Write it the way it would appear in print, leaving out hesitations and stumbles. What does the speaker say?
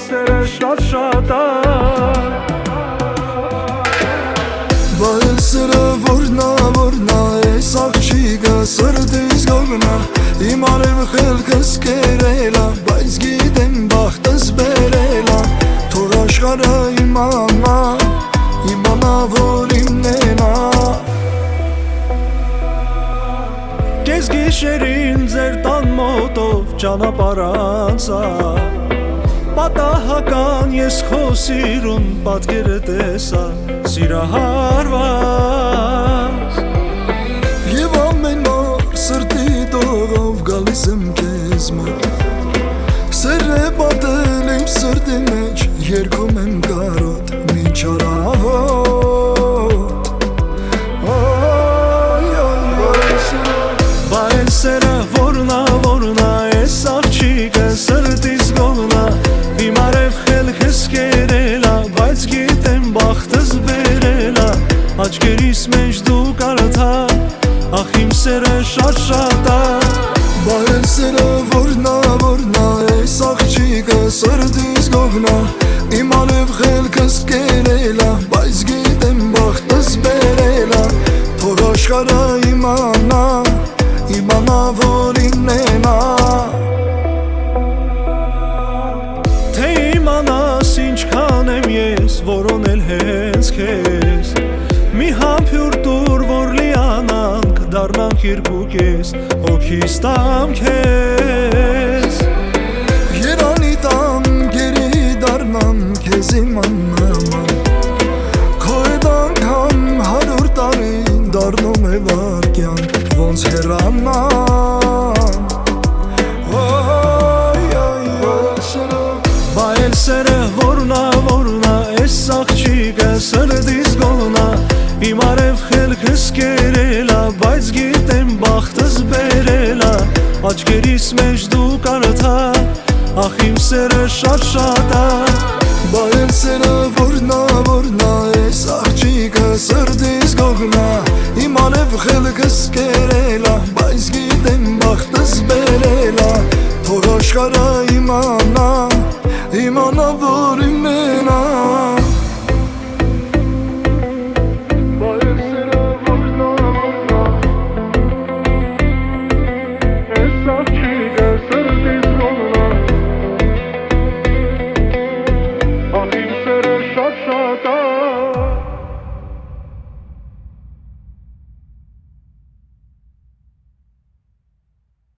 սերը շատ է Բայց սերը որնա Ես աղջիկը սրտիս գողնա Իմ արև խելքս կերելա Բայց գիտեմ բախտս բերելա Թող աշխարհը իմանա որ իմնեն ա Կես գիշերին ձեր տան մոտով ճանապարհ անցա Պատահական ես քո սիրուն պատկերը տեսա Սիրահարված Եվ ամեն օր սրտի տողով գալիս եմ քեզ մոտ Սեր է պատել իմ սրտի մեջ Երգում եմ կարոտ մինչ առավոտ Բա են սերը որնա Ես աղջիկը սրտիս գողնա Իմ արև խելքս կերելա Բայց գիտեմ բախտս բերելա Աչքերիս մեջ դու կարդա Ախ իմ սերը շատ է Բա են սերը որնա Ես աղջիկը սրտիս գողնա Իմ արև խելքս կերելա Բայց գիտեմ բախտս բերելա Թող աշխարհը իմանա որ իմնեն ա Թե իմանաս ինչքան եմ ես որոնել հենց քեզ Մի համբյուր տուր որ լիանանք դառնանք երկուքես Հոգիս տամ քեզ Երանի տամ գերի դառնամ քեզ իմանամ Քո հետ անգամ 100 տարի դառնում է վարկյան Ոնց հեռանամ Բա էլ սերը որնա Ես աղջիկը սրտիս գողնա Իմ արև խելքս կերելա Բայց գիտեմ բախտս բերելա Աչքերիս մեջ դու կարդա Ախ իմ սերը շատ է Բա էլ սերը որնա Ես աղջիկը սրտիս գողնա Իմ արև խելքս կերելա Բայց գիտեմ բախտս բերելա Թող աշխարհը իմանա որ իմնեն ա Բա էլ սերը որնա Ես աղջիկը սրտիս գողնա Ախ իմ սերը շատ է